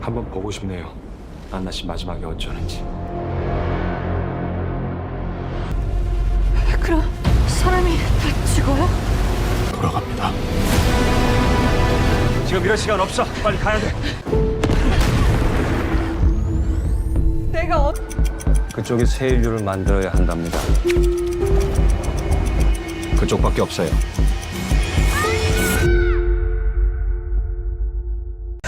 한번 보고 싶네요. 안나 씨 마지막에 어쩌는지. 그럼 사람이 다 죽어요? 돌아갑니다. 지금 이럴 시간 없어. 빨리 가야 돼. 내가 그쪽이 새 인류를 만들어야 한답니다. 그쪽밖에 없어요.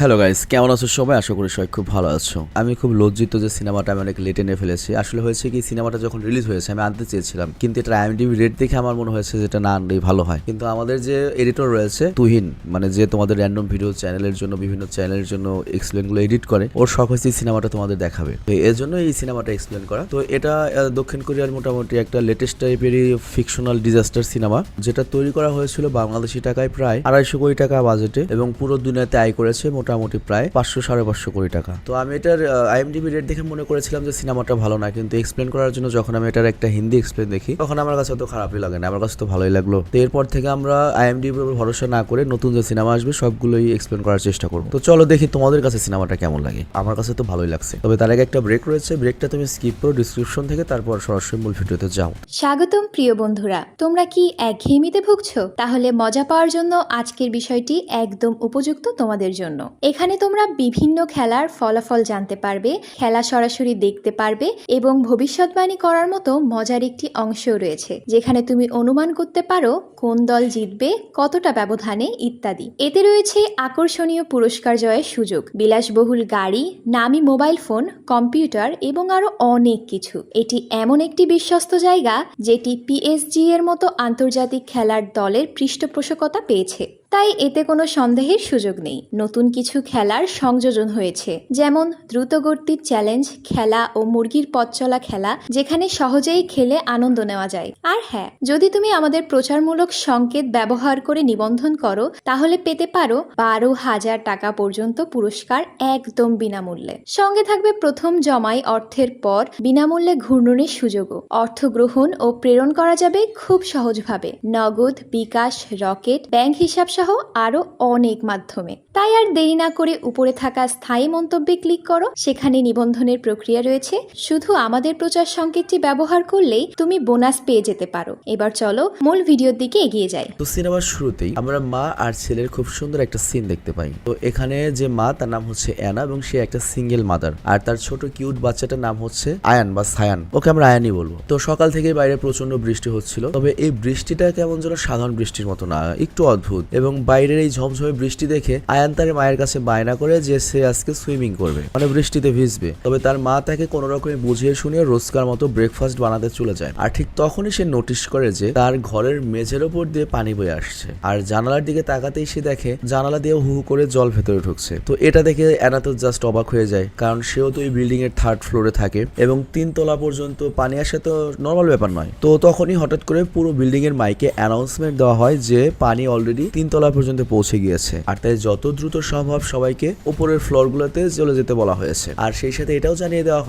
Hello guys, কেমন আছো সবাই? আশা করি সবাই খুব ভালো আছো। আমি খুব লজ্জিত যে সিনেমাটা আমি অনেক লেটে নিয়ে ফেলেছি। আসলে হয়েছে কি, সিনেমাটা যখন রিলিজ হয়েছে আমি আনতে চেয়েছিলাম, কিন্তু এটা IMDb রেট দেখে আমার মনে হয়েছে যেটা না আনলেই ভালো হয়। কিন্তু আমাদের যে এডিটর রয়েছে তুহিন, মানে যে তোমাদের র্যান্ডম ভিডিও চ্যানেলের জন্য, বিভিন্ন চ্যানেলের জন্য এক্সপ্লেনগুলো এডিট করে, ওর শখ হয়েছে সিনেমাটা তোমাদের দেখাবে, তো এর জন্য এই সিনেমাটা এক্সপ্লেন করা। তো এটা দক্ষিণ কোরিয়ার মোটামুটি একটা লেটেস্ট টাইপেরই ফিকশনাল ডিজাস্টার সিনেমা, যেটা তৈরি করা হয়েছিল বাংলাদেশি টাকায় প্রায় 250 কোটি টাকা বাজেটে, এবং পুরো দুনিয়াতে আয় করেছে মোটামুটি প্রায় 500-550 কোটি টাকা। তো আমি এটার IMDb রেট দেখে মনে করেছিলাম যে সিনেমাটা ভালো না, কিন্তু এক্সপ্লেন করার জন্য যখন আমি এটার একটা হিন্দি এক্সপ্লেন দেখি, তখন আমার কাছে অত খারাপই লাগে না, আমার কাছে তো ভালোই লাগলো। তো এরপর থেকে আমরা IMDb উপর ভরসা না করে নতুন যে সিনেমা আসবে সবগুলোই এক্সপ্লেন করার চেষ্টা করবো। তো চলো দেখি তোমাদের কাছে সিনেমাটা কেমন লাগে। আমার কাছে তো ভালোই লাগছে, তবে তার আগে একটা ব্রেক রয়েছে, ব্রেকটা তুমি স্কিপ করো ডিসক্রিপশন থেকে, তারপর সরাসরি মূল ভিডিওতে যাও। স্বাগতম প্রিয় বন্ধুরা, তোমরা কি একঘেয়েমিতে ভুগছো? তাহলে মজা পাওয়ার জন্য আজকের বিষয়টি একদম উপযুক্ত তোমাদের জন্য। এখানে তোমরা বিভিন্ন খেলার ফলাফল জানতে পারবে, খেলা সরাসরি দেখতে পারবে, এবং ভবিষ্যৎবাণী করার মতো মজার একটি অংশও রয়েছে, যেখানে তুমি অনুমান করতে পারো কোন দল জিতবে, কতটা ব্যবধানে ইত্যাদি। এতে রয়েছে আকর্ষণীয় পুরস্কার জয়ের সুযোগ, বিলাসবহুল গাড়ি, নামি মোবাইল ফোন, কম্পিউটার এবং আরো অনেক কিছু। এটি এমন একটি বিশ্বস্ত জায়গা যেটি PSG এর মতো আন্তর্জাতিক খেলার দলের পৃষ্ঠপোষকতা পেয়েছে, তাই এতে কোনো সন্দেহের সুযোগ নেই। নতুন কিছু খেলার সংযোজন হয়েছে, যেমন দ্রুতগতির চ্যালেঞ্জ খেলা ও মুরগির পথ চলা খেলা, যেখানে সহজেই খেলে আনন্দ নেওয়া যায়। আর হ্যাঁ, যদি তুমি আমাদের প্রচারমূলক সংকেত ব্যবহার করে নিবন্ধন করো, তাহলে পেতে পারো 12,000 টাকা পর্যন্ত পুরস্কার একদম বিনামূল্যে। সঙ্গে থাকবে প্রথম জমাই অর্থের পর বিনামূল্যে ঘূর্ণনের সুযোগও। অর্থ গ্রহণ ও প্রেরণ করা যাবে খুব সহজভাবে, নগদ, বিকাশ, রকেট, ব্যাংক হিসাব সহ আরো অনেক মাধ্যমে। তাই আর দেরি না করে উপরে থাকা স্থায়ী মন্তব্যে ক্লিক করো, সেখানে নিবন্ধনের প্রক্রিয়া রয়েছে। শুধু আমাদের প্রচার সংকেতটি ব্যবহার করলেই তুমি বোনাস পেয়ে যেতে পারো। এবার চলো মূল ভিডিওর দিকে এগিয়ে যাই। তো সিনেমার শুরুতেই আমরা মা আর ছেলের খুব সুন্দর একটা সিন দেখতে পাই। তো এখানে যে মা, তার নাম হচ্ছে অ্যানা, এবং সে একটা সিঙ্গেল মাদার, আর তার ছোট কিউট বাচ্চাটার নাম হচ্ছে আয়ান বা সায়ান, ওকে আমরা আয়ানই বলবো। তো সকাল থেকে বাইরে প্রচন্ড বৃষ্টি হচ্ছিল, তবে এই বৃষ্টিটা কেমন যেন সাধারণ বৃষ্টির মতো না, একটু অদ্ভুত। এবং বাইরের এই ঝমঝমে বৃষ্টি দেখে আয়ান তার মায়ের কাছে বায়না করে যে সে আজকে সুইমিং করবে, মানে বৃষ্টিতে ভিজবে। তবে তার মা তাকে কোনো রকমে বুঝিয়ে শুনিয়ে রোজকার মতো ব্রেকফাস্ট বানাতে চলে যায়। আর ঠিক তখনই সে নোটিশ করে যে তার ঘরের মেঝের ওপর দিয়ে পানি বয়ে আসছে, আর জানালার দিকে তাকাতেই সে দেখে জানালা দিয়ে হু হু করে জল ভেতরে ঢুকছে। তো এটা দেখে অ্যানা তো জাস্ট অবাক হয়ে যায়, কারণ সেও তো এই বিল্ডিং এর 3rd ফ্লোরে থাকে, এবং 3 তলা পর্যন্ত পানি আসা তো নর্মাল ব্যাপার নয়। তো তখনই হঠাৎ করে পুরো বিল্ডিং এর মাইকে অ্যানাউন্সমেন্ট দেওয়া হয় যে পানি অলরেডি 3 তলা পর্যন্ত পৌঁছে গিয়েছে, আর তাই যত দ্রুত সম্ভব সবাইকে উপরের ফ্লোর গুলোতে চলে যেতে বলা হয়েছে। আর সেই সাথে এটাও জানিয়ে দেওয়া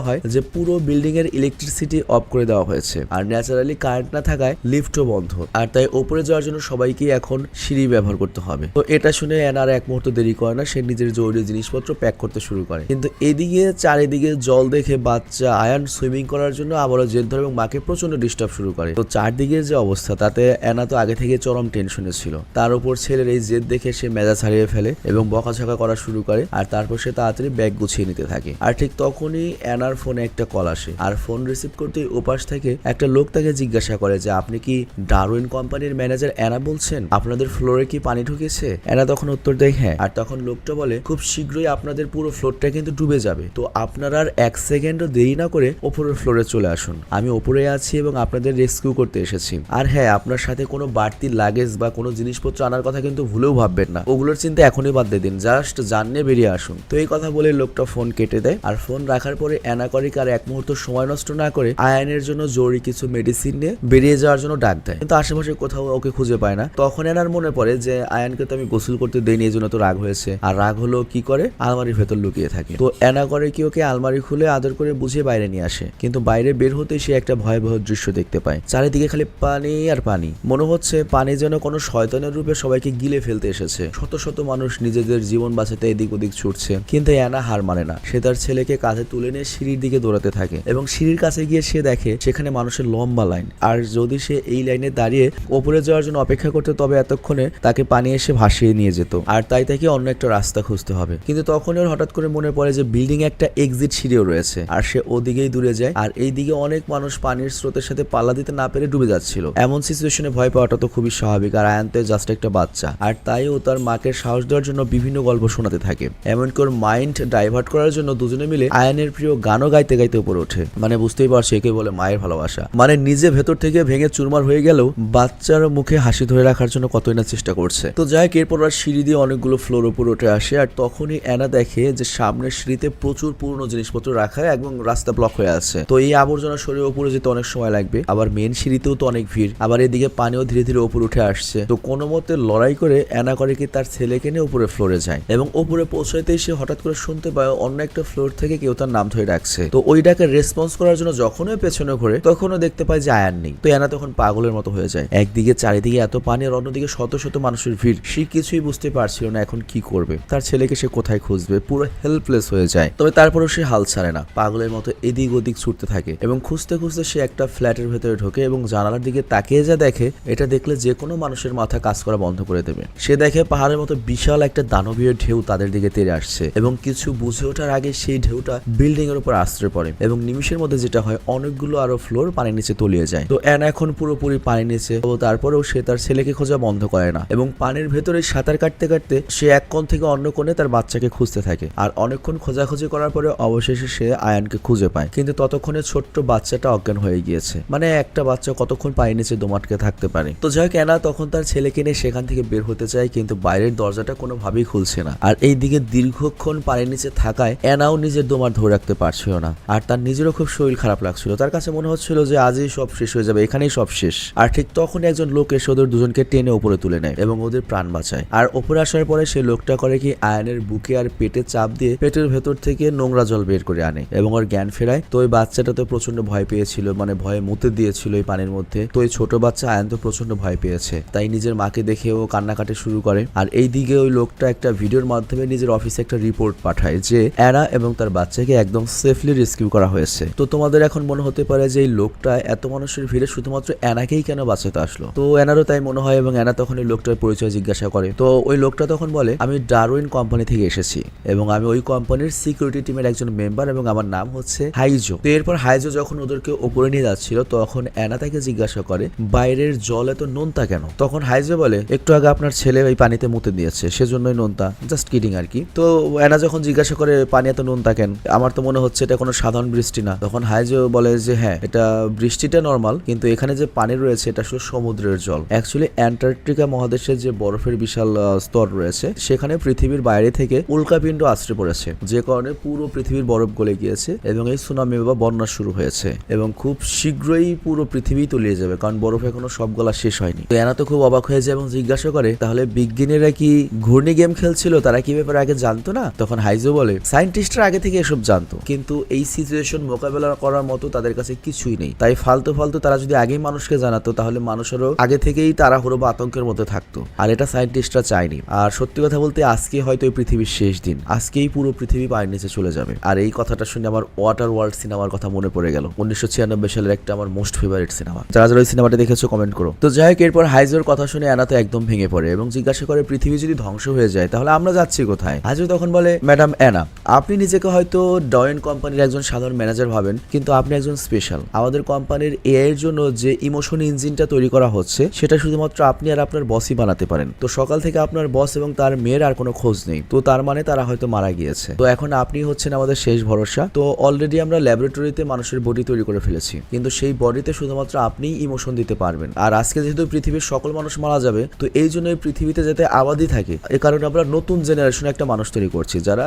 হয় যে পুরো বিল্ডিং এর ইলেকট্রিসিটি অফ করে দেওয়া হয়েছে, আর ন্যাচারালি কারেন্ট না থাকায় লিফটও বন্ধ, আর তাই উপরে যাওয়ার জন্য সবাইকে এখন সিঁড়ি ব্যবহার করতে হবে। তো এটা শুনে অ্যানার এক মুহূর্ত দেরি করে না, সে নিজের জরুরি জিনিসপত্র প্যাক করতে শুরু করে। কিন্তু এদিকে চারিদিকে জল দেখে বাচ্চা আয়ান সুইমিং করার জন্য আবারও জেদ ধরে এবং মাকে প্রচন্ড ডিস্টার্ব শুরু করে। তো চারদিকের যে অবস্থা, তাতে অ্যানা তো আগে থেকে চরম টেনশনে ছিল। তার উপর ছেলের এই জেদ দেখে সে মেজাজ হারিয়ে ফেলে এবং বকাঝকা করা শুরু করে, আর তারপর সে তাড়াতাড়ি ব্যাগ গুছিয়ে নিতে থাকে। আর ঠিক তখনই অ্যানার ফোনে একটা কল আসে, আর ফোন রিসিভ করতেই ওপাশ থেকে একটা লোক তাকে জিজ্ঞাসা করে যে আপনি কি ডারউইন কোম্পানির ম্যানেজার অ্যানা বলছেন? আপনাদের ফ্লোরে কি পানি ঢুকেছে? অ্যানা তখন উত্তর দেয় হ্যাঁ। আর তখন লোকটা বলে খুব শীঘ্রই আপনাদের পুরো ফ্লোরটা কিন্তু ডুবে যাবে, তো আপনারা আর 1 সেকেন্ডও দেরি না করে উপরের ফ্লোরে চলে আসুন। আমি উপরে আছি এবং আপনাদের রেস্কিউ করতে এসেছি। আর হ্যাঁ, আপনার সাথে কোনো বাড়তি লাগেজ বা কোনো জিনিসপত্র আনার কথা কিন্তু ভুলেও ভাববেন না, ওগুলোর চিন্তা এখনই বাদ দিয়ে দিন, জাস্ট জানিয়ে বেরিয়ে আসুন। তো এই কথা বলে লোকটা ফোন কেটে দেয়। আর ফোন রাখার পরে অ্যানা করে আর এক মুহূর্ত সময় নষ্ট না করে আয়ানের জন্য জরুরি কিছু মেডিসিন নিয়ে বেরিয়ে যাওয়ার জন্য ডাক দেয়, কিন্তু আশেপাশে কোথাও ওকে খুঁজে পায় না। তখন অ্যানার মনে পড়ে যে আয়ানকে তো আমি গোসল করতে দেইনি, এই জন্য তো রাগ হয়েছে। আর রাগ হলো কি করে, আলমারির ভেতর লুকিয়ে থাকে। তো অ্যানা করে কি ওকে আলমারি খুলে আদর করে বুঝিয়ে বাইরে নিয়ে আসে, কিন্তু বাইরে বের হতে সে একটা ভয়াবহ দৃশ্য দেখতে পায়। চারিদিকে খালি পানি আর পানি, মনে হচ্ছে পানি যেন যেন কোনো শয়তানের রূপে সবাইকে গিলে ফেলতে এসেছে। শত শত মানুষ নিজেদের জীবন বাঁচাতে এদিক ওদিক ছুটছে, কিন্তু অ্যানা হার মানে না। সে তার ছেলেকে কাঁধে তুলে নিয়ে সিঁড়ির দিকে দৌড়াতে থাকে এবং সিঁড়ির কাছে গিয়ে সে দেখে সেখানে মানুষের লম্বা লাইন। আর যদি সে এই লাইনে দাঁড়িয়ে ওপরে যাওয়ার জন্য অপেক্ষা করতে, তবে এতক্ষণে তাকে পানি এসে ভাসিয়ে নিয়ে যেত, আর তাই তাকে অন্য একটা রাস্তা খুঁজতে হবে। কিন্তু তখন ওর হঠাৎ করে মনে পড়ে যে বিল্ডিং একটা এক্সিট সিঁড়িও রয়েছে, আর সে ওদিকেই দূরে যায়। আর এইদিকে অনেক মানুষ পানির স্রোতের সাথে পাল্লা দিতে না পেরে ডুবে যাচ্ছিল। এমন সিচুয়েশনে ভয় পাওয়াটা তো খুবই স্বাভাবিক, আর আয়ান তো জাস্ট একটা বাচ্চা। আর তাই ও তার মাকে সাহস দেওয়ার জন্য বিভিন্ন গল্প শোনাতে থাকে। এমনকি ওর মাইন্ড ডাইভার্ট করার জন্য দুজনে মিলে আয়ানের প্রিয় গানও গাইতে গাইতে উপরে ওঠে। মানে বুঝতেই পারছে একে বলে মায়ের ভালোবাসা। মানে নিজে ভেতর থেকে ভেঙে চুরমার হয়ে গেলেও বাচ্চার মুখে হাসি ধরে রাখার জন্য কতই না চেষ্টা করছে। তো যাই হোক, এরপর আর সিঁড়ি দিয়ে অনেকগুলো ফ্লোর উপর উঠে আসে, আর তখনই অ্যানা দেখে যে সামনের সিঁড়িতে প্রচুর পুরনো জিনিসপত্র রাখা এবং রাস্তা ব্লক হয়ে আছে। তো এই আবর্জনা সরিয়ে উপরে যেতে অনেক সময় লাগবে, আবার মেন সিঁড়িতেও তো অনেক ভিড়, আবার এদিকে পানিও ধীরে ধীরে উপরে উঠে আসছে। তো কোনো মতে লড়াই করে অ্যানা করে কি তার ছেলেকে নিয়ে উপরে ফ্লোরে যায়, এবং উপরে পৌঁছাইতেই সে হঠাৎ করে শুনতে পায় অন্য একটা ফ্লোর থেকে কেউ তার নাম ধরে ডাকছে। তো ওই ডাকে রেসপন্স করার জন্য যখনই পেছনে ঘুরে তখনও দেখতে পায় যে আয়ান নেই। তো অ্যানা তখন পাগলের মতো হয়ে যায়। একদিকে চারিদিকে এত পানি, আর অন্যদিকে শত শত মানুষের ভিড়। সে কিছুই বুঝতে পারছিল না এখন কি করবে, তার ছেলেকে সে কোথায় খুঁজবে, পুরো হেল্পলেস হয়ে যায়। তবে তারপরেও সে হাল ছাড়ে না, পাগলের মতো এদিক ওদিক ছুটতে থাকে, এবং খুঁজতে খুঁজতে সে একটা ফ্ল্যাটের ভেতরে ঢোকে এবং জানালার দিকে তাকিয়ে যা দেখে, এটা দেখলে যে কোনো মানুষের মাথা কাজ করা বন্ধ করে দেবে। সে দেখে পাহাড়ের মতো বিশাল একটা দানবীয় ঢেউ তাদের দিকে তেড়ে আসছে, এবং কিছু বুঝে ওঠার আগে সেই ঢেউটা বিল্ডিং এর উপর আশ্রয় পড়ে, এবং নিমিষের মধ্যে যেটা হয় অনেকগুলো আরো ফ্লোর পানির নিচে তলিয়ে যায়। তো অ্যানা এখন পুরোপুরি পানির নিচে, ও তারপরেও সে তার ছেলেকে খোঁজা বন্ধ করে না, এবং পানির ভেতরে সাঁতার কাটতে কাটতে সে এক কোণ থেকে অন্য কোণে তার বাচ্চাকে খুঁজতে থাকে। আর অনেকক্ষণ খোঁজাখুঁজি করার পরে অবশেষে সে আয়ানকে খুঁজে পায়, কিন্তু ততক্ষণে ছোট্ট বাচ্চাটা অজ্ঞান হয়ে গিয়েছে। মানে একটা বাচ্চা কতক্ষণ পানির নিচে দোমাটকে থাকতে পারে। তো যাই হোক, অ্যানা তখন তার ছেলেকে নিয়ে সেখান থেকে বের হতে চায়, কিন্তু বাইরের দরজাটা কোনোভাবেই খুলছে না। আর এইদিকে দীর্ঘক্ষণ পানির নিচে থাকায় অ্যানাও নিজের দোমার ধরে রাখতে পারছিল না, আর তার নিজেরও খুব শরীর খারাপ লাগছিল। তার কাছে মনে হচ্ছিল যে আজই সব শেষ হয়ে যাবে, এখানেই সব শেষ। আর ঠিক তখনই একজন লোক এসে ওদের দুজনকে টেনে উপরে তুলে নেয় এবং ওদের প্রাণ বাঁচায়। আর উপরে আসার পরে সে লোকটা করে কি আয়ানের বুকে আর পেটে চাপ দিয়ে পেটের ভেতর থেকে নোংরা জল বের করে আনে এবং ওর জ্ঞান ফেরায়। তো ওই বাচ্চাটা তো প্রচন্ড ভয় পেয়েছিল, মানে ভয়ে মুতে দিয়েছিল এই পানির মধ্যে। তো এই ছোট বাচ্চা আয়ান তো প্রচন্ড ভয় পেয়েছে, তাই নিজের মাকে দেখে ও কান্নাকাটি শুরু করে। আর এই দিকে ওই লোকটা একটা ভিডিওর মাধ্যমে নিজের অফিসে একটা রিপোর্ট পাঠায় যে অ্যানা এবং তার বাচ্চাকে একদম সেফলি রেস্কিউ করা হয়েছে। তো তোমাদের এখন মনে হতে পারে যে এই লোকটা এত মানুষের ভিড়ে শুধুমাত্র অ্যানাকেই কেন বাঁচাতে আসলো। তো অ্যানারও তাই মনে হয়, এবং অ্যানা তখন ওই লোকটার পরিচয় জিজ্ঞাসা করে। তো ওই লোকটা তখন বলে, আমি ডারউইন কোম্পানি থেকে এসেছি এবং আমি ওই কোম্পানির সিকিউরিটি টিমের একজন মেম্বার, এবং আমার নাম হচ্ছে হাইজো। তো এরপর হাইজো যখন ওদেরকে উপরে নিয়ে যাচ্ছিল তখন অ্যানা তাকে জিজ্ঞাসা করে বাইরের জল এত নোনতা কেন। তখন হাইজো বলে, একটু আগে আপনার ছেলে এই পানিতে মুতে দিয়েছে, সেজন্যই নোনতা, জাস্ট কিডিং আর কি। তো অ্যানা যখন জিজ্ঞাসা করে পানি এত নোনতা কেন, আমার তো মনে হচ্ছে এটা কোনো সাধারণ বৃষ্টি না। তখন হাইজো বলে যে হ্যাঁ, এটা বৃষ্টিটা নর্মাল, কিন্তু এখানে যে পানি রয়েছে এটা আসলে সমুদ্রের জল। অ্যাকচুয়ালি অ্যান্টার্কটিকা মহাদেশের যে বরফের বিশাল স্তর রয়েছে সেখানে পৃথিবীর বাইরে থেকে উল্কাপিণ্ড আশ্রয় পড়েছে, যে কারণে পুরো পৃথিবীর বরফ গলে গিয়েছে এবং এই সুনামি বা বন্যা শুরু হয়েছে, এবং খুব শীঘ্রই পুরো পৃথিবী তলিয়ে যাবে, কারণ বরফ এখনো সব গলা শেষ হয়নি। তো এনা তো খুব অবাক হয়ে যায় এবং জিজ্ঞাসা করে, তাহলে বিজ্ঞানীরা কি ঘূর্ণি গেম খেলছিল, তারা কি ব্যাপারে আগে জানতো না? তখন হাইজো বলে, সায়েন্টিস্টরা আগে থেকে এসব জানতো, কিন্তু এই সিচুয়েশন মোকাবেলা করার মতো তাদের কাছে কিছুই নেই। তাই ফালতু ফালতু তারা যদি আগেই মানুষকে জানাতো তাহলে মানুষেরও আগে থেকেই তাড়াহুড়ো বা আতঙ্কের মধ্যে থাকতো, আর এটা সায়েন্টিস্টরা চায়নি। আর সত্যি কথা বলতে আজকে হয়তো এই পৃথিবীর শেষ দিন, আজকেই পুরো পৃথিবী পানির নিচে চলে যাবে। আর এই কথাটা শুনে আমার ওয়াটার ওয়ার্ল্ড সিনেমার কথা মনে পড়ে গেল, 1996 সালের একটা আমার মোস্ট ফেভারিট সিনেমা। যারা যারা ওই সিনেমাটা দেখেছো কমেন্ট করো। তো যাই হোক, এরপর হাইজোর কথা শুনে অ্যানা তো একদম ভেঙে পড়ে এবং জিজ্ঞাসা করে, পৃথিবী যদি ধ্বংস হয়ে যায় তাহলে আমরা যাচ্ছি কোথায়? হাইজো তখন বলে, ম্যাডাম অ্যানা, আপনি নিজেকে হয়তো ডারউইন কোম্পানির একজন সাধারণ ম্যানেজার ভাবেন, কিন্তু আপনি একজন স্পেশাল। আমাদের কোম্পানির এআই এর জন্য যে ইমোশন ইঞ্জিনটা তৈরি করা হচ্ছে সেটা শুধুমাত্র আপনি আর আপনার বসই বানাতে পারেন। তো সকাল থেকে আপনার বস এবং তার মেয়ের আর কোনো খোঁজ নেই, তো তার মানে তারা হয়তো মারা গিয়েছে। তো এখন আপনি হচ্ছেন আমাদের শেষ ভরসা। তো অলরেডি আমরা ল্যাবরেটরিতে মানুষের বডি তৈরি করে ফেলেছি, কিন্তু সেই বডিতে শুধুমাত্র আপনিই ইমোশন দিতে পারবেন। আর আজকে যেহেতু পৃথিবীর সকল মানুষ মারা যাবে, তো এই জন্য এই পৃথিবীতে যাতে আবাদি থাকে, এ কারণে আমরা নতুন জেনারেশন একটা মানুষ তৈরি করছি, যারা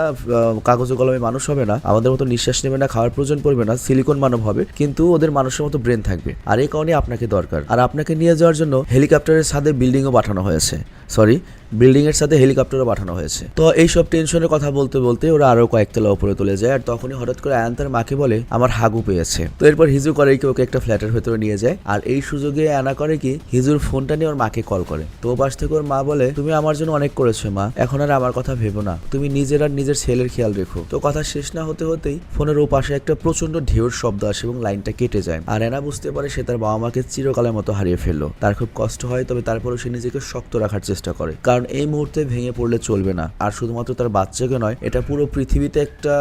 কাগজে কলমে মানুষ হবে না, আমাদের মতো নিঃশ্বাস নেবে না, খাওয়ার প্রয়োজন পড়বে না, সিলিকন মানব হবে, কিন্তু ওদের মানুষের মতো ব্রেন থাকবে। আর এই কারণে আপনাকে দরকার, আর আপনাকে নিয়ে যাওয়ার জন্য হেলিকপ্টারের ছাদে বিল্ডিংও পাঠানো হয়েছে। সরি, বিল্ডিং এর সাথে হেলিকপ্টারও পাঠানো হয়েছে। তো এইসব টেনশনের কথা বলতে বলতে ওরা আরো কয়েকতলা উপরে তুলে যায়। আর তখনই হঠাৎ করে আয়ান তার মাকে বলে আমার হাগু পেয়েছে। তো এরপর হিজু করে কি ওকে একটা ফ্ল্যাটের ভেতরে নিয়ে যায়। আর এই সুযোগে আনা করে কি হিজুর ফোনটা নিয়ে ওর মাকে কল করে। তো ও পাশ থেকে ওর মা বলে তুমি আমার জন্য অনেক করেছো মা, এখন আর আমার কথা ভেবো না, তুমি নিজের আর নিজের ছেলের খেয়াল রেখো। তো কথা শেষ না হতে হতেই ফোনের ও পাশে একটা প্রচন্ড ঢেউর শব্দ আসে এবং লাইনটা কেটে যায়। আর এনা বুঝতে পারে সে তার বাবা মাকে চিরকালের মতো হারিয়ে ফেললো। তার খুব কষ্ট হয়, তবে তারপরেও সে নিজেকে শক্ত রাখার চেষ্টা করে, কারণ এই মুহূর্তে ভেঙে পড়লে চলবে না। আর শুধুমাত্র তার বাচ্চাকে নয়, এটা পুরো পৃথিবীতে একটা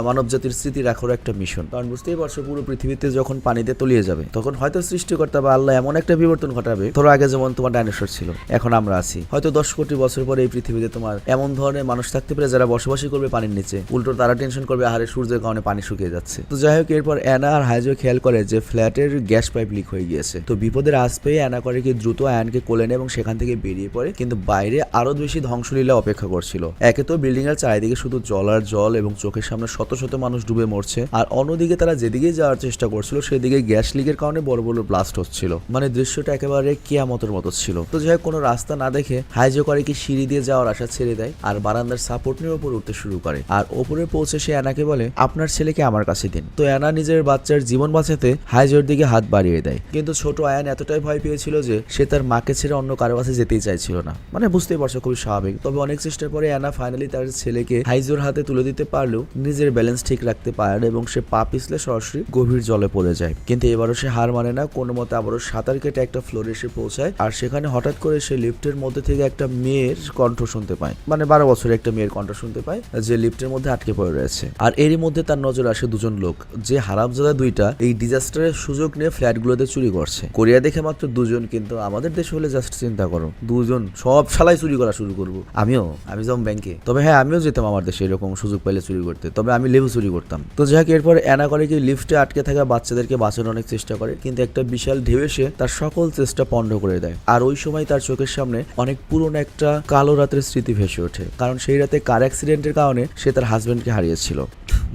মানব জাতির স্মৃতি রাখার একটা মিশন। কারণ বুঝতেই পারছো পুরো পৃথিবীতে যখন পানিতে তলিয়ে যাবে তখন হয়তো সৃষ্টিকর্তা বা আল্লাহ এমন একটা বিবর্তন ঘটাবে, ধরো আগে যেমন তোমার ডাইনোসর ছিল এখন আমরা আছি, হয়তো 10 কোটি বছর পরে এই পৃথিবীতে তোমার এমন ধরনের মানুষ থাকতে পারে যারা বসবাসই করবে পানির নিচে। উল্টো তারা টেনশন করবে আহারে সূর্যের কারণে পানি শুকিয়ে যাচ্ছে। তো যাই হোক, এরপর অ্যানা আর হাইজো খেয়াল করে যে ফ্ল্যাটের গ্যাস পাইপ লিক হয়ে গিয়েছে। তো বিপদের আশ পেয়ে অ্যানা করে কি দ্রুত আয়ানকে কোলে নেয় এবং সেখান থেকে বেরিয়ে পড়ে। কিন্তু বাইরে আরো বেশি ধ্বংসলীলা অপেক্ষা করছিল। একে তো বিল্ডিং এর চারিদিকে শুধু জল আর জল এবং চোখের সামনে শত শত মানুষ ডুবে মরছে, আর অন্যদিকে তারা যেদিকে যাওয়ার চেষ্টা করছিল সেদিকে গ্যাস লিকের কারণে বড় বড় ব্লাস্ট হচ্ছিল। মানে দৃশ্যটা একেবারে কিয়ামতের মতো ছিল। তো যাই হোক, কোনো রাস্তা না দেখে হাইজো করে কি সিঁড়ি দিয়ে যাওয়ার আশা ছেড়ে দেয় আর বারান্দার সাপোর্ট নিয়ে উপরে উঠতে শুরু করে। আর ওপরে পৌঁছে সে অ্যানাকে বলে আপনার ছেলেকে আমার কাছে দিন। তো অ্যানা নিজের বাচ্চার জীবন বাঁচাতে হাইজোর দিকে হাত বাড়িয়ে দেয়। কিন্তু ছোট আয়ান এতটাই ভয় পেয়েছিল যে সে তার মাকে ছেড়ে অন্য কারো কাছে যেতেই চাইছিল না। মানে বুঝতেই পারছো, খুবই স্বাভাবিক। তবে অনেক চেষ্টার পরে অ্যানা ফাইনালি তার ছেলেকে হাইজোর হাতে তুলে দিতে পারলেও নিজের ব্যালেন্স ঠিক রাখতে পারে এবং সে পা পিছলে সরাসরি গভীর জলে পড়ে যায়। কিন্তু এবারও সে হার মানে না, কোনো মতে আবারও সাঁতার কেটে একটা ফ্লোরে এসে পৌঁছায়। আর সেখানে হঠাৎ করে সে লিফটের মধ্যে থেকে একটা মেয়ের কণ্ঠ শুনতে পায়, মানে 12 বছরের একটা মেয়ের কণ্ঠ শুনতে পায় যে লিফটের মধ্যে আটকে পড়ে রয়েছে। আর এরই মধ্যে তার নজর আসে দুজন লোক, যে হারামজাদা দুইটা এই ডিজাস্টারের সুযোগ নিয়ে ফ্ল্যাটগুলোতে চুরি করছে। কোরিয়া দেখে মাত্র দুজন, কিন্তু আমাদের দেশ হলে জাস্ট চিন্তা করো, দুজন সব শালাই চুরি করা শুরু করবো। আমি যেমন ব্যাংকে, তবে হ্যাঁ আমিও যেতাম আমার দেশে এরকম সুযোগ পাইলে চুরি করতে, তবে আমি লেবু চুরি করতাম। তো যাই হোক, এরপর অ্যানা করে কি লিফটে আটকে থাকা বাচ্চাদেরকে বাঁচানোর অনেক চেষ্টা করে, কিন্তু একটা বিশাল ঢেউ এসে তার সকল চেষ্টা পণ্ড করে দেয়। আর ওই সময় তার চোখের সামনে অনেক পুরনো একটা কালো রাতের স্মৃতি ভেসে ওঠে, কারণ সেই রাতে কার অ্যাক্সিডেন্টের কারণে সে তার হাজবেন্ডকে হারিয়েছিল।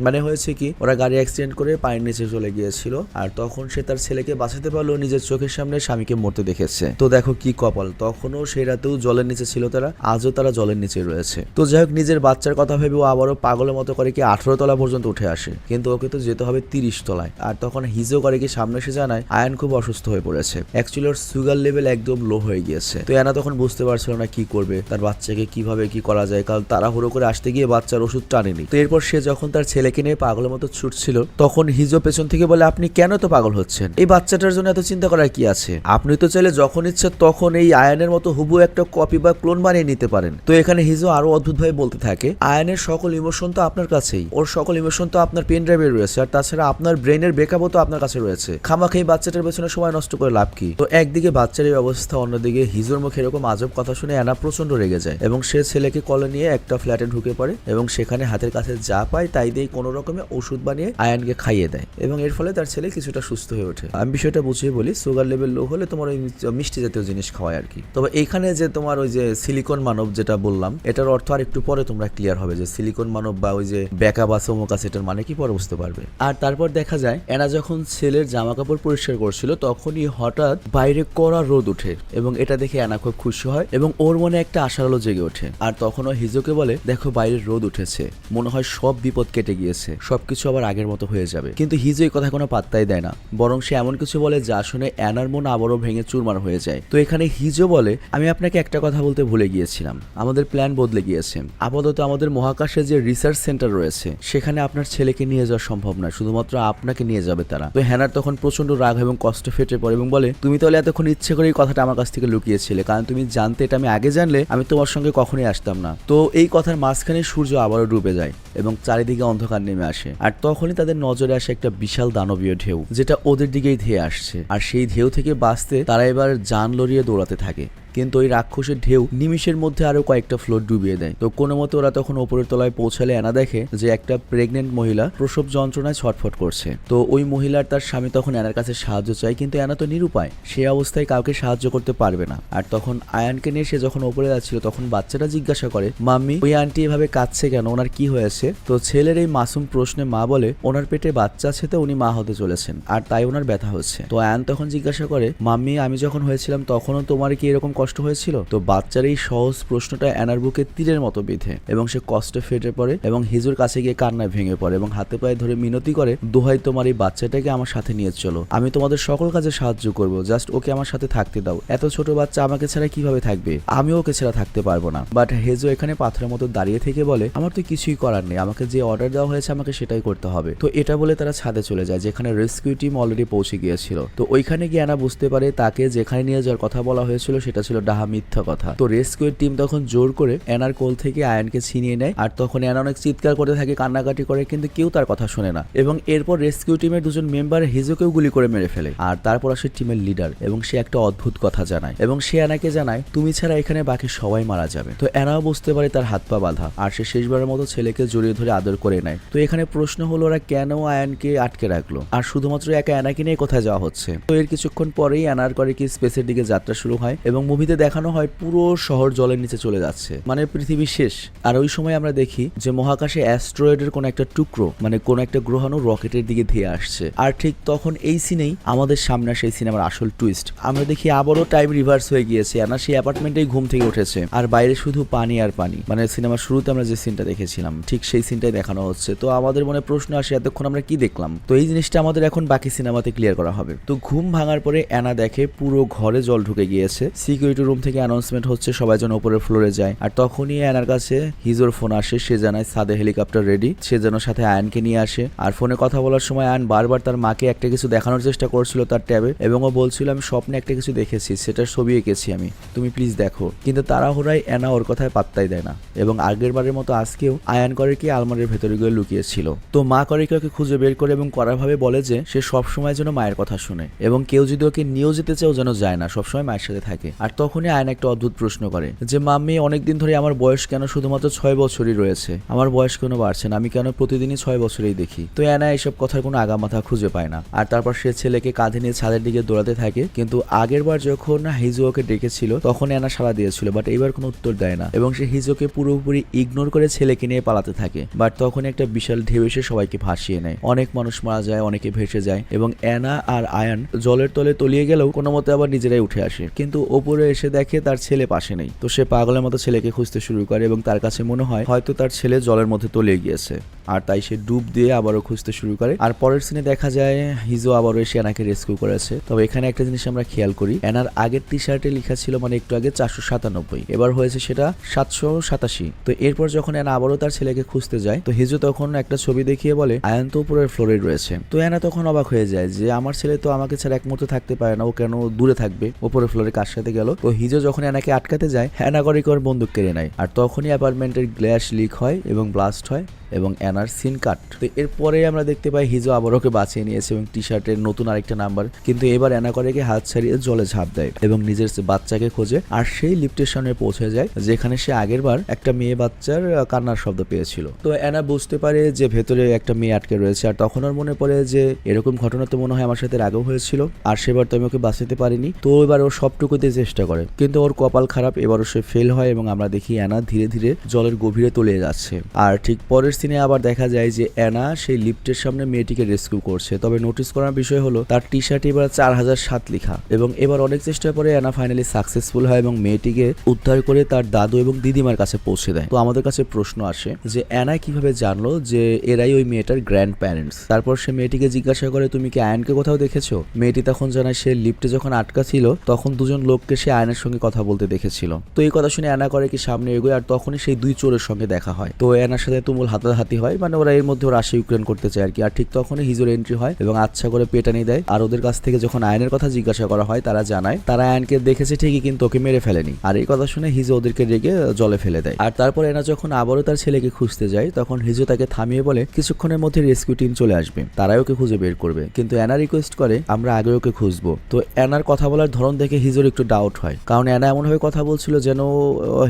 মানে হয়েছে কি, ওরা গাড়ি অ্যাক্সিডেন্ট করে পানির নিচে চলে গিয়েছিল, আর তখন সে তার ছেলেকে বাঁচাতে পারলো, নিজের চোখের সামনে স্বামীকে মরতে দেখেছে। তো দেখো কি কপাল, তখনও সেই রাতেও জলের নিচে ছিল তারা, আজও তারা জলের নিচে রয়েছে। তো যাই হোক, নিজের বাচ্চার কথা ভেবে ও আবারও পাগলের মতো করে কি 18 তলা পর্যন্ত উঠে আসে, কিন্তু ওকে তো যেতে হবে 30 তলায়। আর তখন হিজো করে কি সামনে এসে জানায় আয়ান খুব অসুস্থ হয়ে পড়েছে, অ্যাকচুয়ালি ওর সুগার লেভেল একদম লো হয়ে গিয়েছে। তো অ্যানা তখন বুঝতে পারছিল না কি করবে, তার বাচ্চাকে কিভাবে কি করা যায়, কারণ তাড়াহুড়ো করে আসতে গিয়ে বাচ্চার ওষুধ টানেনি। তো এরপর সে যখন তার ছেলেকে নিয়ে পাগলের মতো ছুটছিল, তখন হিজো পেছন থেকে বলে আপনি কেন তো পাগল হচ্ছেন, এই বাচ্চাটার জন্য এত চিন্তা করার কি আছে, আপনি তো চাইলে যখন ইচ্ছে তখন এই আয়ানের মতো হুবু একটা কপি বা ক্লোন বানিয়ে নিতে পারেন। তো এখানে হিজো আরো অদ্ভুত ভাবে বলতে থাকে আয়ানের সকল ইমোশন তো আপনার কাছেই, ওর সকল ইমোশন তো আপনার পেন ড্রাইভে রয়েছে, আর তাছাড়া আপনার ব্রেনের ব্যাকআপও তো আপনার কাছে রয়েছে, খামাখাই বাচ্চাটার পেছনে সময় নষ্ট করে লাভ কি। তো একদিকে বাচ্চার এই অবস্থা, অন্যদিকে হিজোর মুখে এরকম আজব কথা শুনে অ্যানা প্রচন্ড রেগে যায় এবং সে ছেলেকে কলে নিয়ে একটা ফ্ল্যাটে ঢুকে পড়ে এবং সেখানে হাতের কাছে যা পায় তাই দিয়ে কোনো রকমে ওষুধ বানিয়ে আয়ানকে খাইয়ে দেয় এবং এর ফলে তার ছেলে কিছুটা সুস্থ হয়ে ওঠে। আমি বিষয়টা বুঝিয়ে বলি, সুগার লেভেল লো হলে তোমার ওই মিষ্টি জাতীয় জিনিস খাওয়ায় আর কি। তবে এইখানে যে তোমার ওই যে সিলিকন মানব যেটা বললাম, এটার অর্থ আর একটু পরে তোমরা ক্লিয়ার হবে যে সিলিকন মানব বা ওই যে ব্যাকা বা সমোকা সেটার মানে কি পরে বুঝতে পারবে। আর তারপর দেখা যায় অ্যানা যখন ছেলের জামা কাপড় পরিষ্কার করছিল তখনই হঠাৎ বাইরে কড়া রোদ ওঠে এবং এটা দেখে অ্যানা খুব খুশি হয় এবং ওর মনে একটা আশার আলো জেগে ওঠে। আর তখন ও হিজোকে বলে দেখো বাইরে রোদ উঠেছে, মনে হয় সব বিপদ কেটে গিয়েছে, সবকিছু আবার আগের মতো হয়ে যাবে। কিন্তু হিজো এই কথা কোনো পাত্তাই দেয় না, বরং সে এমন কিছু বলে যা শুনে অ্যানার মন আবারও ভেঙে চুরমার হয়ে যায়। তো এখানে হিজো বলে আমি আপনাকে একটা কথা বলতে ভুলে গিয়েছিলাম, আমাদের প্ল্যান বদলে গিয়েছে। আপাতত আমাদের মহাকাশে যে রিসার্চ সেন্টার রয়েছে সেখানে আপনার ছেলেকে নিয়ে যাওয়া সম্ভব নয়, শুধুমাত্র আপনাকে নিয়ে যাবে তারা। তো হ্যানার তখন প্রচন্ড রাগ এবং কষ্ট ফেটে পড়ে এবং বলে তুমি তাহলে এতক্ষণ ইচ্ছে করে এই কথাটা আমার কাছ থেকে লুকিয়েছিলে, কারণ তুমি জানতে এটা আমি আগে জানলে আমি তোমার সঙ্গে কখনোই আসতাম না। তো এই কথার মাঝখানে সূর্য আবারও ডুবে যায় এবং চারিদিকে অন্ধকার নেমে আসে। আর তখনই তাদের নজরে আসে একটা বিশাল দানবীয় ঢেউ, যেটা ওদের দিকেই ধেয়ে আসছে। আর সেই ঢেউ থেকে বাঁচতে তারা এবার জান লড়িয়ে দৌড়াতে থাকে, কিন্তু ওই রাক্ষসের ঢেউ নিমিষের মধ্যে আরো কয়েকটা ফ্লোর ডুবিয়ে দেয়। তো কোনো মতে ওরা তখন ওপরের তলায় পৌঁছালে অ্যানা দেখে যে একটা প্রেগনেন্ট মহিলা প্রসব যন্ত্রণায় ছটফট করছে। তো ওই মহিলার তার স্বামী তখন অ্যানার কাছে সাহায্য চায়, কিন্তু অ্যানা তো নিরুপায়, সেই অবস্থায় কাউকে সাহায্য করতে পারবে না। আর তখন আয়ানকে নিয়ে সে যখন ওপরে যাচ্ছিল তখন বাচ্চাটা জিজ্ঞাসা করে মাম্মি ওই আন্টি এভাবে কাঁদছে কেন, ওনার কি হয়েছে। তো ছেলের এই মাসুম প্রশ্নে মা বলে ওনার পেটে বাচ্চা আছে, তো উনি মা হতে চলেছেন আর তাই ওনার ব্যথা হচ্ছে। তো আয়ান তখন জিজ্ঞাসা করে মাম্মি আমি যখন হয়েছিলাম তখনও তোমার কি এরকম কষ্ট হয়েছিল? তো বাচ্চার এই সহজ প্রশ্নটা অ্যানার বুকে তীরের মতো বিঁধে এবং সে কষ্টে ফেটে পড়ে এবং হিজুর কাছে গিয়ে কান্নায় ভেঙে পড়ে এবং হাতে পায়ে ধরে মিনতি করে, দোহাই তোমার এই বাচ্চাটাকে আমার সাথে নিয়ে চলো, আমি তোমাদের সকল কাজে সাহায্য করব, জাস্ট ওকে আমার সাথে থাকতে দাও, এত ছোট বাচ্চা আমাকে ছাড়া কিভাবে থাকবে, আমিও ওকে ছাড়া থাকতে পারবো না। বাট হেজো এখানে পাথরের মতো দাঁড়িয়ে থেকে বলে, আমার তো কিছুই করার নেই, আমাকে যে অর্ডার দেওয়া হয়েছে আমাকে সেটাই করতে হবে। তো এটা বলে তারা ছাদে চলে যায় যেখানে রেস্কিউ টিম অলরেডি পৌঁছে গিয়েছিল। তো ওইখানে গিয়ে অ্যানা বুঝতে পারে তাকে যেখানে নিয়ে যাওয়ার কথা বলা হয়েছিল সেটা ছিল ডাহা মিথ্যা কথা। তো রেস্কিউ টিম তখন জোর করে অ্যানার কোল থেকে আয়ানকে ছিনিয়ে নেয় আর তখন অ্যানা অনেক চিৎকার করতে থাকে, কান্নাকাটি করে, কিন্তু কেউ তার কথা শোনে না। এবং এরপর রেস্কিউ টিমের দুজন মেম্বার হিজোকেও গুলি করে মেরে ফেলে। আর তারপর আসে টিমের লিডার এবং সে একটা অদ্ভুত কথা জানায় এবং সে অ্যানাকে জানায়, তুমি ছাড়া এখানে বাকি সবাই মারা যাবে। তো অ্যানাও বুঝতে পারে তার হাত পা বাঁধা আর সে শেষবারের মতো ছেলেকে জড়িয়ে ধরে আদর করে নেয়। তো এখানে প্রশ্ন হলো ওরা কেন আয়ানকে আটকে রাখলো আর শুধুমাত্র একা অ্যানাকে নিয়ে কোথায় যাওয়া হচ্ছে। তো এর কিছুক্ষণ পরেই অ্যানার করে কি স্পেসের দিকে যাত্রা শুরু হয় এবং মুভিতে দেখানো হয় পুরো শহর জলের নিচে চলে যাচ্ছে, মানে পৃথিবী শেষ। আর ওই সময় আমরা দেখি যে মহাকাশে অ্যাস্ট্রয়েডের কোন একটা টুকরো, মানে কোন একটা গ্রহাণু রকেটের দিকে ধেয়ে আসছে। আর ঠিক তখন এই সিনেই আমাদের সামনে আসে এই সিনেমার আসল টুইস্ট। আমরা দেখি আবারও টাইম রিভার্স হয়ে গিয়েছে, অ্যানা সেই অ্যাপার্টমেন্টেই ঘুম থেকে উঠেছে আর বাইরে শুধু পানি আর পানি, মানে সিনেমার শুরুতে আমরা যে সিনটা দেখেছিলাম ঠিক সেই সিনটাই দেখানো হচ্ছে। তো আমাদের মনে প্রশ্ন আসে, এতক্ষণ আমরা কি দেখলাম? তো এই জিনিসটা আমাদের এখন বাকি সিনেমাতে ক্লিয়ার করা হবে। তো ঘুম ভাঙার পরে অ্যানা দেখে পুরো ঘরে জল ঢুকে গিয়েছে। সিকিউরিটি রুম থেকে অ্যানাউন্সমেন্ট হচ্ছে সবাই যেন উপরের ফ্লোরে যায়। আর তখনই অ্যানার কাছে হিজোর ফোন আসে, সে জানায় সাদে হেলিকপ্টার রেডি, সে যেন সাথে আয়ানকে নিয়ে আসে। আর ফোনে কথা বলার সময় আয়ান বারবার তার মাকে একটা কিছু দেখানোর চেষ্টা করছিল তার ট্যাবে এবং ও বলছিল, আমি স্বপ্নে একটা কিছু দেখেছি, সেটার ছবি এঁকেছি আমি, তুমি প্লিজ দেখো। কিন্তু তাড়াহুড়ায় অ্যানা ওর কথায় পাত্তাই দেয় না এবং আগের বারের মতো আজকেও আয়ান করে কি আলমারির ভেতরে গিয়ে লুকিয়েছিল। তো মা করে কি ওকে খুঁজে বের করে এবং কড়াভাবে বলে যে সে সবসময় যেন মায়ের কথা শুনে এবং কেউ যদি ওকে নিয়েও যেতে চাও যেন যায় না, সবসময় মায়ের সাথে থাকে। আর তখনই আয়ান একটা অদ্ভুত প্রশ্ন করে যে মাম্মি, অনেকদিন ধরে আমার বয়স কেন শুধুমাত্র 6 বছরই রয়েছে, আমার বয়স কেন বাড়ছে না, আমি কেন প্রতিদিনই 6 বছরেই দেখি। তো অ্যানা এইসব কথার কোনো আগামাথা খুঁজে পায় না। আর তারপর সে ছেলেকে কাঁধে নিয়ে ছাদের দিকে দৌড়াতে থাকে। কিন্তু আগের বার যখন হিজো ওকে ডেকেছিল তখন অ্যানা সাড়া দিয়েছিল, বাট এবার কোনো উত্তর দেয় না এবং সে হিজোকে পুরোপুরি ইগনোর করে ছেলেকে নিয়ে পালাতে থাকে। বাট তখন একটা বিশাল ঢেউ এসে সবাইকে ভাসিয়ে নেয়, অনেক মানুষ মারা যায়, অনেকে ভেসে যায় এবং অ্যানা আর আয়ান জলের তলে তলিয়ে গেলেও কোনো মতে আবার নিজেরাই উঠে আসে। কিন্তু ওপরে এসে দেখে তার ছেলে পাশে নেই। তো সে পাগলের মতো ছেলেকে খুঁজতে শুরু করে এবং তার কাছে মনে হয় হয়তো তার ছেলে জলের মধ্যে তলিয়ে গিয়েছে। আর তাই সে ডুব দিয়ে আবারও খুঁজতে শুরু করে। আর পরের সিনে দেখা যায় হিজো আবারও এসে অ্যানাকে রেস্কিউ করেছে। তবে এখানে একটা জিনিস আমরা খেয়াল করি, অ্যানার আগের টি শার্টে লেখা ছিল মানে একটু আগে 497, এবার হয়েছে সেটা 787। তো এরপর যখন অ্যানা আবারও তার ছেলেকে খুঁজতে যায় তো হিজো তখন একটা ছবি দেখিয়ে বলে আয়ান তো উপরের ফ্লোরে রয়েছে। তো অ্যানা তখন অবাক হয়ে যায় যে আমার ছেলে তো আমাকে ছাড়া এক মুহূর্তে থাকতে পারে না, ও কেন দূরে থাকবে, উপরের ফ্লোরে কার সাথে গেল। তো হিজো যখন অ্যানাকে আটকাতে যায় অ্যানা করে ওর বন্দুক কেড়ে নেয় আর তখনই অ্যাপার্টমেন্টের গ্লাস লিক হয় এবং ব্লাস্ট হয় এবং অ্যানার সিন কাট। তো এরপরে আমরা দেখতে পাই হিজো আবার ওকে বাঁচিয়ে নিয়েছে এবং টি শার্টের নতুন আরেকটা নাম্বার, কিন্তু এবার অ্যানা করে হাত ছাড়িয়ে জলে ঝাঁপ দেয় এবং নিজের বাচ্চাকে খোঁজে আর সেই লিফটের সামনে পৌঁছে যায় যেখানে সে আগের বার একটা মেয়ে বাচ্চার কান্নার শব্দ পেয়েছিল। তো অ্যানা বুঝতে পারে যে ভেতরে একটা মেয়ে আটকে রয়েছে আর তখন ওর মনে পড়ে যে এরকম ঘটনা তো মনে হয় আমার সাথে আগেও হয়েছিল আর সেবার তো আমি ওকে বাঁচাতে পারিনি। তো এবার ও সবটুকুতে চেষ্টা করে কিন্তু ওর কপাল খারাপ, এবারও সে ফেল হয় এবং আমরা দেখি অ্যানা ধীরে ধীরে জলের গভীরে তলিয়ে যাচ্ছে। আর ঠিক পরের সিনে আবার দেখা যায় যে অ্যানা সেই লিফটের সামনে মেয়েটিকে রেস্কিউ করছে। তবে নোটিস করার বিষয় হলো তার টি শার্টে এবার 4007 লেখা এবং এবার অনেক চেষ্টার পরে অ্যানা ফাইনালি সাকসেসফুল হয় এবং মেয়েটিকে উদ্ধার করে তার দাদু এবং দিদিমার কাছে পৌঁছে দেয়। তো আমাদের কাছে প্রশ্ন আসে যে অ্যানা কিভাবে জানলো যে এরাই ওই মেয়েটার গ্র্যান্ড প্যারেন্টস। তারপর সে মেয়েটিকে জিজ্ঞাসা করে তুমি কি আয়নকে কোথাও দেখেছো? মেয়েটি তখন জানায় সে লিফটে যখন আটকা ছিল তখন দুজন লোককে সে আয়নের সঙ্গে কথা বলতে দেখেছিল। তো এই কথা শুনে অ্যানা করে কি সামনে এগোয় আর তখনই সেই দুই চোরের সঙ্গে দেখা হয়। তো অ্যানার সাথে তুমুল হাতাহাতি হয়, মানে ওরা এর মধ্যে রাশি ইউক্রেন করতে চায় আর কি। আর ঠিক তখনই হিজোর এন্ট্রি হয় এবং আচ্ছা করে পেটানি দেয়। আর ওদের কাছ থেকে যখন আয়নের কথা জিজ্ঞাসা করা হয় তারা জানায় তারা আয়নকে দেখেছে ঠিকই কিন্তু ওকে মেরে ফেলেনি। আর এই কথা শুনে হিজো ওদেরকে রেগে জলে ফেলে দেয়। আর তারপর এনা যখন আবারও তার ছেলেকে খুঁজতে যায় তখন হিজো তাকে থামিয়ে বলে কিছুক্ষণের মধ্যে রেস্কিউ টিম চলে আসবে, তারাই ওকে খুঁজে বের করবে। কিন্তু অ্যানা রিকোয়েস্ট করে আমরা আগে ওকে খুঁজবো। তো অ্যানার কথা বলার ধরন দেখে হিজোর একটু ডাউট হয়, কারণ অ্যানা এমনভাবে কথা বলছিল যেন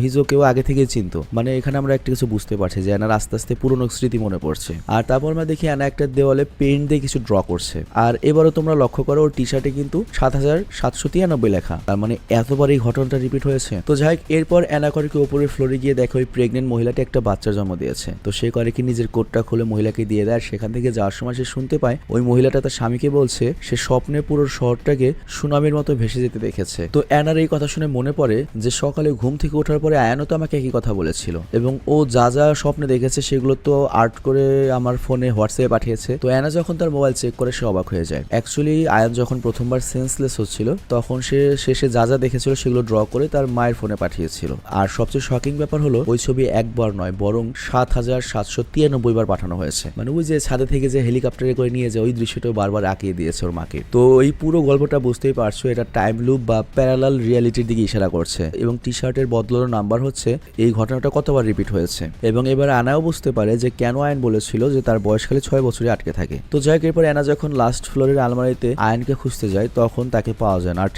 হিজো কেউ আগে থেকেই চিনতো। মানে এখানে আমরা একটা কিছু বুঝতে পারছি যে অ্যানার আস্তে আস্তে পুরো পুরনো স্মৃতি মনে পড়ছে। আর তারপর আমরা দেখি অ্যানা একটা দেওয়ালে পেইন্ট দিয়ে কিছু ড্র করছে। আর এবারও তোমরা লক্ষ্য করো ওর টি শার্টে কিন্তু 7793 লেখা, তার মানে এতবার এই ঘটনাটা রিপিট হয়েছে। তো যাই হোক, এরপর অ্যানা করে কি উপরের ফ্লোরে গিয়ে দেখো ওই প্রেগনেন্ট মহিলাটি একটা বাচ্চার জন্ম দিয়েছে। তো সে করে কি নিজের কোটটা খুলে মহিলাকে দিয়ে দেয়। আর সেখান থেকে যাওয়ার সময় সে শুনতে পায় ওই মহিলাটা তার স্বামীকে বলছে সে স্বপ্নে পুরো শহরটাকে সুনামির মতো ভেসে যেতে দেখেছে। তো অ্যানার এই কথা শুনে মনে পড়ে যে সকালে ঘুম থেকে ওঠার পরে আয়ানও তো আমাকে একই কথা বলেছিল, এবং ও যা যা স্বপ্নে দেখেছে সেগুলো তো আর্ট করে আমার ফোনে হোয়াটসঅ্যাপে পাঠিয়েছে। তো অ্যানা যখন তার মোবাইল চেক করে সে অবাক হয়ে যায়। অ্যাকচুয়ালি আয়ান যখন প্রথমবার সেন্সলেস হচ্ছিল তখন সে শেষে যা যা দেখেছিল সেগুলো ড্র করে তার মায়ের ফোনে পাঠিয়েছিল। আর সবচেয়ে শকিং ব্যাপার হলো ওই ছবি একবার নয় বরং 7793 বার পাঠানো হয়েছে। মানে ওই যে ছাদে থেকে যে হেলিকপ্টারে করে নিয়ে যায় ওই দৃশ্যটাও বারবার আঁকিয়ে দিয়েছে ওর মাকে। তো এই পুরো গল্পটা বুঝতেই পারছো এটা টাইম লুপ বা প্যারালাল রিয়ালিটির দিকে ইশারা করছে, এবং টি শার্টের বদলানো নাম্বার হচ্ছে এই ঘটনাটা কতবার রিপিট হয়েছে। এবং এবার আনাও বুঝতে পারে যে কেন আয়ন বলেছিল যে তার বয়সকালে 6 বছরে আটকে থাকে। তো যাই হোক, এরপর অ্যানা যখন লাস্ট ফ্লোরের আলমারিতে আয়নকে খুঁজতে যায় তখন তাকে পাওয়া যায় না। আর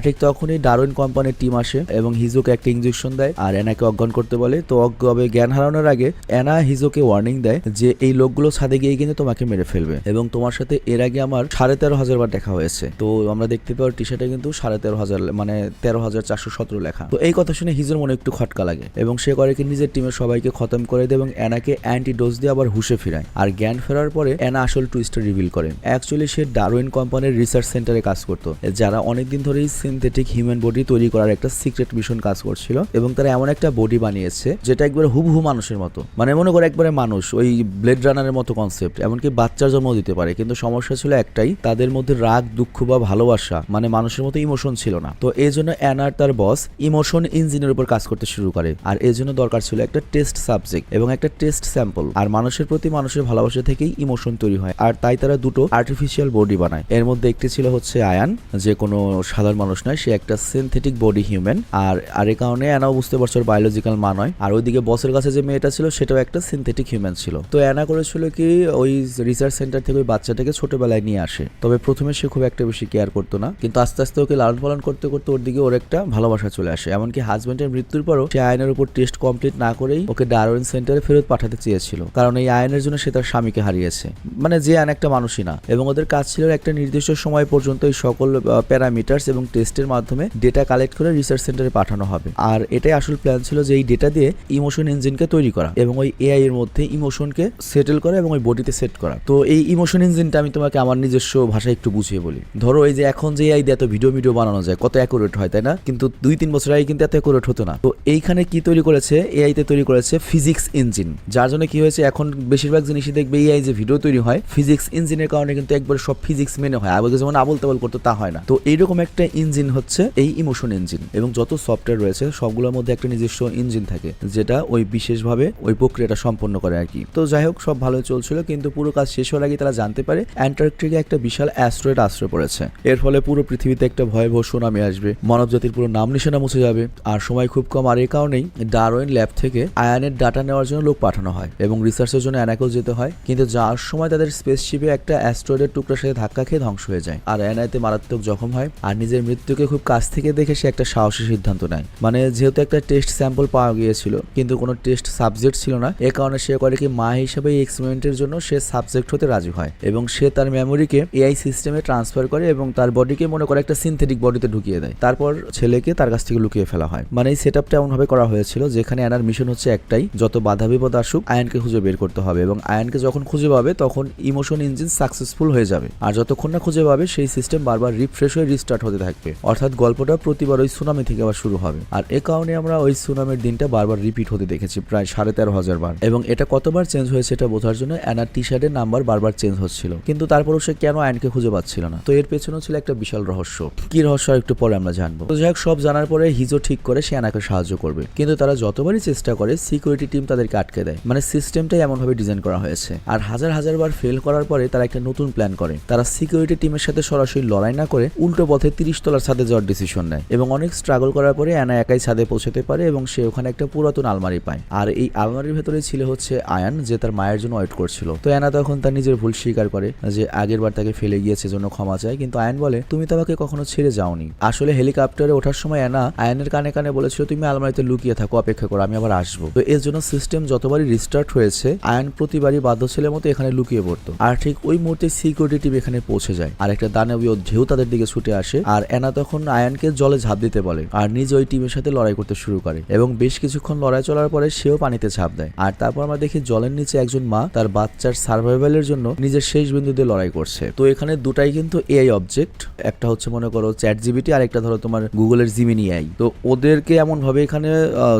ঠিক তখনই ডারউইন কোম্পানির টিম আসে এবং হিজোকে একটা ইনজেকশন দেয় আর অ্যানাকে অজ্ঞান করতে বলে। তো অজ্ঞাবে জ্ঞান হারানোর আগে অ্যানা হিজোকে ওয়ার্নিং দেয় যে এই লোকগুলো ছাদে গিয়ে কিন্তু তোমাকে মেরে ফেলবে, এবং তোমার সাথে এর আগে আমার 13,500 বার দেখা হয়েছে। তো আমরা দেখতে পাই টি শার্টে কিন্তু 13,500 মানে 13,417 লেখা। তো এই কথা শুনে হিজোর মনে একটু খটকা লাগে এবং সে করে কি নিজের টিমের সবাইকে খতম করে দেয় এবং অ্যানাকে অ্যান্টিডোজ দিয়ে আবার হুশে ফিরায়। আর জ্ঞান ফেরার পরে অ্যানা আসল টুইস্টটা রিভিল করে। অ্যাকচুয়ালি সে ডারউইন কোম্পানির রিসার্চ সেন্টারে কাজ করতো, যারা অনেকদিন ধরেই সিনথেটিক হিউম্যান বডি তৈরি করার একটা সিক্রেট মিশন কাজ করছিল, এবং তারা এমন একটা বডি বানিয়েছে যেটা একবারে হুবহু মানুষের মতো। মানে মনে করে একবারে মানুষ, ওই ব্লেড রানারের মতো কনসেপ্ট, এমনকি বাচ্চার জন্ম দিতে পারে। কিন্তু সমস্যা ছিল একটাই, তাদের মধ্যে রাগ, দুঃখ বা ভালোবাসা মানে মানুষের মতো ইমোশন ছিল না। তো এই জন্য অ্যানার তার বস ইমোশন ইঞ্জিনের উপর কাজ করতে শুরু করে। আর এই জন্য দরকার ছিল একটা টেস্ট সাবজেক্ট এবং একটা টেস্ট স্যাম্পল। আর মানুষের প্রতি মানুষের ভালোবাসা থেকেই ইমোশন তৈরি হয়। আর তাই তারা দুটো আর্টিফিশিয়াল বডি বানায়। এর মধ্যে একটি ছিল হচ্ছে আয়ান, যে কোনো সাধারণ মানুষ নয়, সে একটা সিনথেটিক বডি হিউম্যান। আর এই কারণে অ্যানাও বুঝতে পারছো বায়োলজিক্যাল মা নয়। আর ওইদিকে বসের কাছে যে মেয়েটা ছিল সেটাও একটা সিনথেটিক হিউম্যান ছিল। তো অ্যানা করেছিল কি ওই রিসার্চ সেন্টার থেকে ওই বাচ্চাটাকে ছোটবেলায় নিয়ে আসে। তবে প্রথমে সে খুব একটা বেশি কেয়ার করতো না, কিন্তু আস্তে আস্তে ওকে লালন পালন করতে করতে ওর দিকে ওর একটা ভালোবাসা চলে আসে। এমনকি হাজবেন্ডের মৃত্যুর পরও সে আয়নের উপর টেস্ট কমপ্লিট না করেই ওকে ডারউইন সেন্টারে ফেরত পাঠাতে চেয়েছিল, কারণ এই আয়নের জন্য সে তার স্বামীকে হারিয়েছে। মানে যে আয়ন একটা মানুষই না। এবং ওদের কাজ ছিল একটা নির্দিষ্ট সময় পর্যন্ত এই সকল প্যারামিটার্স এবং টেস্টের মাধ্যমে ডেটা কালেক্ট করে রিসার্চ সেন্টারে পাঠানো হবে। আর এটাই আসল প্ল্যান ছিল যে এই ডেটা দিয়ে ইমোশন ইঞ্জিনকে তৈরি করা এবং ওই এআই এর মধ্যে ইমোশনকে সেটেল করা এবং ওই বডিতে সেট করা। তো এই ইমোশন ইঞ্জিনটা আমি তোমাকে আমার নিজস্ব ভাষায় একটু বুঝিয়ে বলি। ধরো এই যে এখন যে এআই দিয়ে এত ভিডিও বানানো যায়, কত অ্যাকুরেট হয় তাই না? কিন্তু 2-3 বছর আগে কিন্তু এত অ্যাকুরেট হতো না। তো এইখানে কি তৈরি করেছে, এআই তে তৈরি করেছে ফিজিক্স ইঞ্জিন, যার জন্য কি হয়েছে এখন বেশিরভাগ জিনিসই দেখবে এআই যে ভিডিও তৈরি হয় ফিজিক্স ইঞ্জিনের কারণে কিন্তু একবার সব ফিজিক্স মেনে হয়, আগে যেমন আবল তাবল করতো তা হয় না। তো এইরকম একটা ইঞ্জিন হচ্ছে এই ইমোশন ইঞ্জিন, এবং যত সফটওয়্যার রয়েছে সবগুলোর মধ্যে একটা নিজস্ব ইঞ্জিন থাকে যেটা ওই বিশেষভাবে ওই প্রক্রিয়াটা সম্পন্ন করে আর কি। তো যাই হোক, সব ভালোই চলছিল, কিন্তু পুরো কাজ শেষ হওয়ার আগে তারা জানতে পারে অ্যান্টার্কটিকা একটা বিশাল অ্যাস্ট্রয়েড আশ্রয় পড়েছে। এর ফলে পুরো পৃথিবীতে একটা ভয়াবহ সুনামি আসবে, মানব জাতির পুরো নাম নিশানা মুছে যাবে, আর সময় খুব কম। আর এই কারণেই ডারউইন ল্যাব থেকে আয়ানের ডাটা নেওয়ার জন্য লোক পাঠানো হয় এবং রিসার্চের জন্য অ্যানাকেও যেতে হয়। কিন্তু যাওয়ার সময় তাদের স্পেসশিপে একটা অ্যাস্ট্রয়েডের টুকরার সাথে ধাক্কা খেয়ে ধ্বংস হয়ে যায়, আর অ্যানাতে মারাত্মক জখম হয়। আর নিজের মৃত্যুকে খুব কাছ থেকে দেখে সে একটা সাহসী সিদ্ধান্ত নেয়। মানে যেহেতু একটা টেস্ট স্যাম্পল পাওয়া গিয়েছিল কিন্তু কোনো টেস্ট সাবজেক্ট ছিল না, এ কারণে সে করে কি মা হিসেবে এই এক্সপেরিমেন্টের জন্য সে সাবজেক্ট হতে রাজি হয় এবং সে তার মেমোরিকে এআই সিস্টেমে ট্রান্সফার করে এবং তার বডিকে মনে করে একটা সিনথেটিক বডিতে ঢুকিয়ে দেয়। তারপর ছেলেকে তার কাছ থেকে লুকিয়ে ফেলা হয়। মানে এই সেটআপটা এমন ভাবে করা হয়েছিল যেখানে অ্যানার মিশন হচ্ছে একটাই, যত বাধা বিপদ আসুক আয়ানকে খুঁজে বের করতে হবে, এবং আয়ানকে যখন খুঁজে পাবে তখন ইমোশন ইঞ্জিন সাকসেসফুল হয়ে যাবে। আর যতক্ষণ না খুঁজে পাবে সেই সিস্টেম বারবার রিফ্রেশ হয়ে রিস্টার্ট হতে থাকবে, অর্থাৎ গল্পটা প্রতিবার ওই সুনামি থেকে আবার শুরু হবে। আর এ কারণে আমরা ওই সুনামির দিনটা বারবার রিপিট হতে দেখেছি প্রায় 13,500 বার, এবং এটা কতবার চেঞ্জ হয়েছে এটা বোঝার জন্য অ্যানার টি শার্টের নাম্বার বারবার চেঞ্জ হচ্ছিল, কিন্তু তারপরও সে কেন আয়ানকে খুঁজে পাচ্ছিল না। তো এর পেছনেও ছিল একটা বিশাল রহস্য। কি রহস্য একটু পরে আমরা জানবো। তো যাই হোক, সব জানার পরে হিজো ঠিক করে সে অ্যানাকে সাহায্য করবে, কিন্তু তারা যতবারই চেষ্টা করে সিকিউরিটি টিম তাদেরকে আটকে দেয়। মানে সিস্টেমটাই এমন ভাবে ডিজাইন করা হয়েছে। আর হাজার বার ফেল করার পরে তারা একটা নতুন প্ল্যান করে। তারা সিকিউরিটি টিমের সাথে সরাসরি লড়াই না করে উল্টো পথে 30 তলার ছাদে যাওয়ার ডিসিশন নেয়, এবং অনেক স্ট্রাগল করার পরে অ্যানা একাই ছাদে পৌঁছতে পারে এবং সে ওখানে একটা পুরাতন আলমারি পায়। আর এই আলমারির ভেতরে ছিল হচ্ছে আয়ান, যে তার মায়ের জন্য ওয়েট করছিল। তো অ্যানা তখন তার নিজের ভুল স্বীকার করে যে আগের বার তাকে ফেলে গিয়েছে, জন্য ক্ষমা চায়। কিন্তু আয়ান বলে তুমি তো আমাকে কখনো ছেড়ে যাওনি। আসলে হেলিকপ্টারে ওঠার সময় অ্যানা আয়ানের কানে কানে বলেছিল তুমি আলমারিতে লুকিয়ে থাকো, অপেক্ষা করো, আমি আবার আসবো। তো এর জন্য সিস্টেম যতবার যতবারই রিস্টার্ট হয়েছে আয়ান প্রতিবারই বাধ্য ছেলের মতো এখানে লুকিয়ে পড়তো। আর ঠিক ওই মুহূর্তে সিকিউরিটি টিম এখানে পৌঁছে যায় আর একটা দানবীয় ঢেউ তাদের দিকে ছুটে আসে। আর অ্যানা তখন আয়ানকে জলে ঝাঁপ দিতে বলে আর নিজে ওই টিমের সাথে লড়াই করতে শুরু করে এবং বেশ কিছুক্ষণ লড়াই চলার পরে সেও পানিতে ঝাঁপ দেয়। আর তারপর আমরা দেখি জলের নিচে একজন মা তার বাচ্চার সার্ভাইভালের জন্য নিজের শেষ বিন্দুতে লড়াই করছে। তো এখানে দুটাই কিন্তু এআই অবজেক্ট, একটা হচ্ছে মনে করো চ্যাটজিপিটি আর একটা ধরো তোমার গুগলের জিমিনি এআই। তো ওদেরকে এমন ভাবে এখানে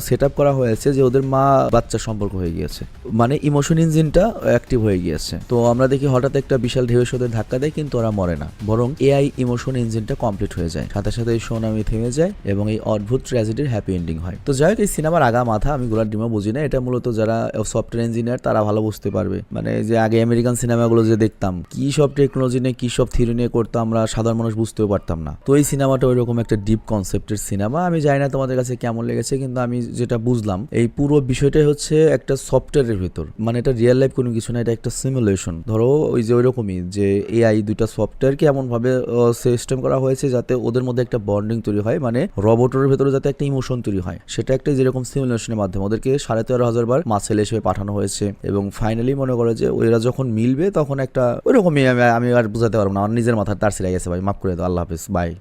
সেট আপ করা হয়েছে যে ওদের মা বাচ্চার সম্পর্ক হয়ে গিয়েছে, মানে ইমোশন ইঞ্জিনটা অ্যাক্টিভ হয়ে গিয়েছে। তো আমরা দেখি হঠাৎ একটা বিশাল ঢেউয়ের সাথে ধাক্কা দেয় কিন্তু ওরা মরে না, বরং এআই ইমোশন ইঞ্জিনটা কমপ্লিট হয়ে যায়। সাথে সাথে এই সুনামি থেমে যায় এবং এই অদ্ভুত ট্র্যাজেডির হ্যাপি এন্ডিং হয়। তো যাই হোক, এই সিনেমার আগা মাথা আমি গোলার ডিমা বুঝি না, এটা মূলত যারা সফটওয়্যার ইঞ্জিনিয়ার তারা ভালো বুঝতে পারবে। মানে যে আগে আমেরিকান সিনেমাগুলো যে দেখতাম কি সব টেকনোলজি নিয়ে কি সব থিওরি নিয়ে করতাম, আমরা সাধারণ মানুষ বুঝতেও পারতাম না। তো এই সিনেমাটা ওইরকম একটা ডিপ কনসেপ্টের সিনেমা। আমি জানি না তোমাদের কাছে কেমন লেগেছে, কিন্তু আমি যেটা বুঝলাম এই পুরো বিষয়টাই হচ্ছে একটা সফটওয়্যারের ভিতর, মানে এটা রিয়েল লাইফ কোনো কিছু না, এটা একটা সিমুলেশন। ধরো ওই যে ওইরকমই যে এআই দুইটা সফটওয়্যারকে এমন ভাবে সিস্টেম করা হয়েছে যাতে ওদের মধ্যে একটা বন্ডিং তৈরি হয়, মানে রোবটের ভেতরে যাতে একটা ইমোশন তৈরি হয়, সেটা একটা যেরকম সিমুলেশনের মাধ্যমে ওদেরকে 13,500 বার মাসেল হিসেবে পাঠানো হয়েছে এবং ফাইনালি মনে করে যে ওরা যখন মিলবে তখন একটা ওইরকমই, আমি আর বুঝাতে পারবো না, আমার নিজের মাথার তার ছিঁড়ে গেছে ভাই, মাফ করে দাও, আল্লাহ হাফেজ, বাই।